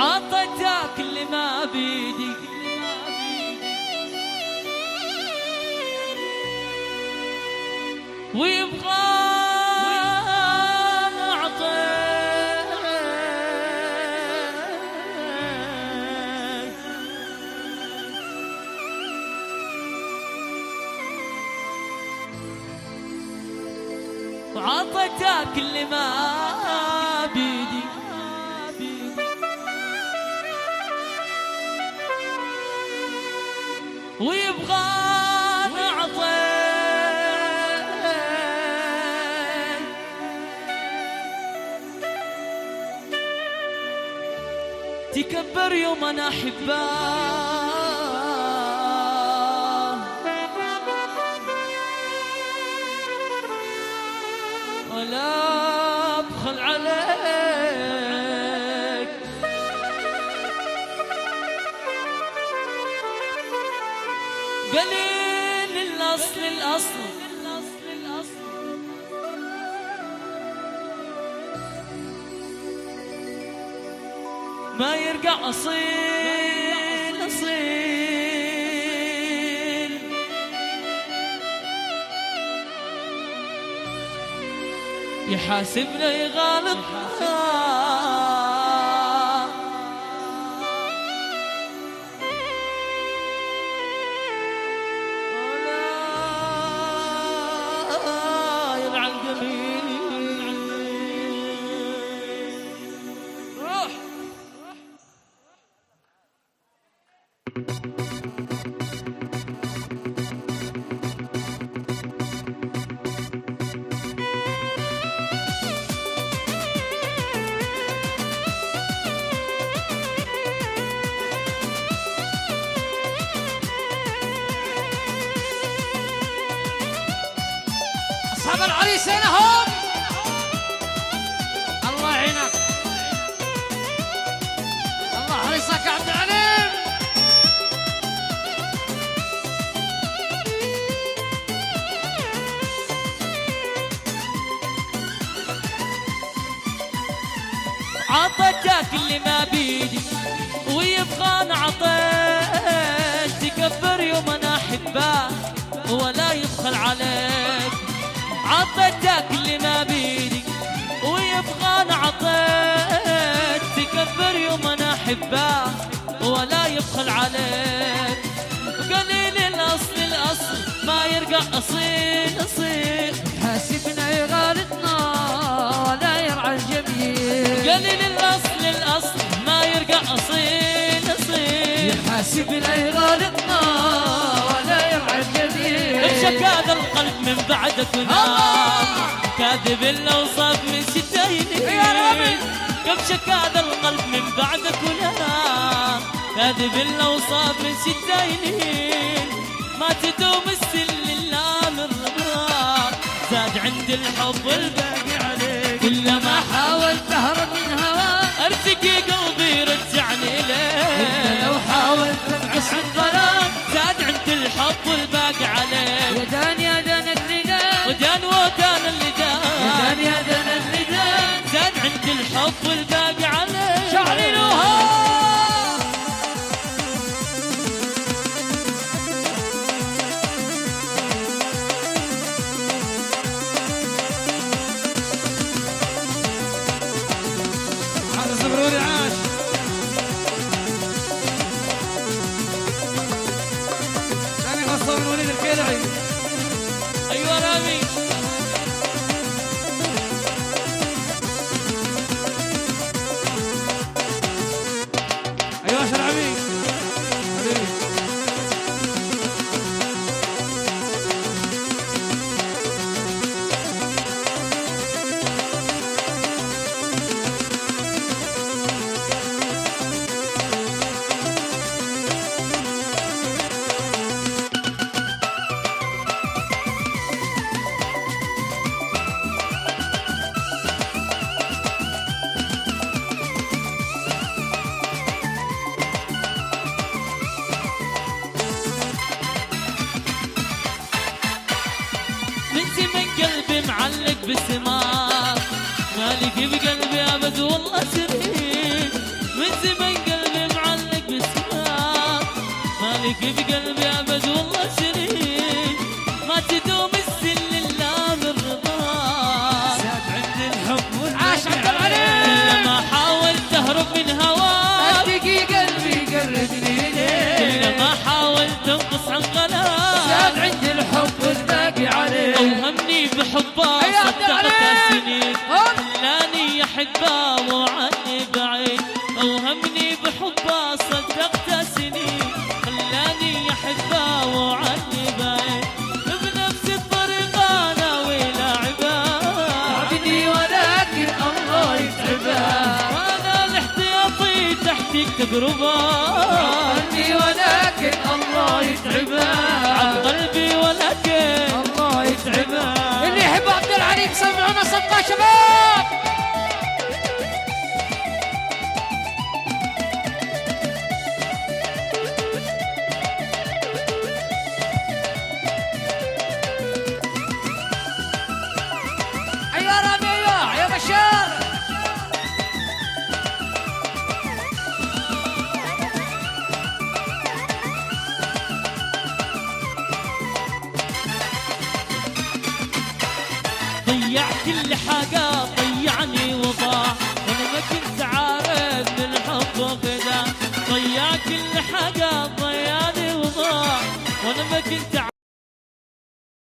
عطيتك اللي ما بيدي ويبغى وعطيتك اللي ما بيدي ويبغى نعطيك تكبر يوم انا احبك ولا أبخل عليك قليل الأصل ما يرجع أصيل يحاسبنا يغالط ولا يلعن جميل روح أصحاب العريس هنا هم الله يعينك الله عريسك يا عبد العليم عطيتك اللي ما بيدي ويبغى نعطيك تكبر يوم انا احبك ولا يبخل عليك عطيتك اللي ما بيدي ويبغى نعطيك تكبر يوم انا احبك ولا يبخل عليك قليل الاصل ما يرجع اصيل حاسبنا يغالطنا ولا يرعى الجميل قليل الاصل ما يرجع اصيل حاسبنا يغالطنا ولا يرعى الجميل امشك هذا القلب من بعدك ونام كاذب الاوصاف من شتايني يا ربي امشك هذا القلب من بعدك ونام كاذب الاوصاف من شتايني ما تدوم السل الا من رضاك زاد عندي الحب الباقي عليك كلما حاولت اهرب من هواك ارتقي قلبي رجعني ليه لو حاولت ابعس عن ضلال زاد عندي الحب الباقي عليك يا دان اللدان ودان اللي دان يا دان اللدان زاد عندي الحب الباقي عليك شعري لوها هذا الزبروري عاش ثاني خاصة من وليد الكيلعي ايوه رامي ايوه شرعبي حبيبي معلق بسماك مالك بقلبي ابد والله سنين من زمن أحبه وعني بعيد، أوهمني بحبه صدقت سنين، خلاني أحبه وعني بعيد، بنفس الطريقة ناوي لعبه، تعبني ولكن الله يتعبها، وأنا الاحتياطي تحتك تقربه، تعبني ولكن الله يتعبها، عن قلبي ولكن الله يتعبها. اللي يحب عبد العليم سمعونا صفقة شباب. ايوه رامي ايوه يا بشار. ضيع كل حاجة ضيعني وضاع، وانا ما كنت عارف بالحب وغدا، ضيع كل حاجة ضيعني وضاع، وانا ما كنت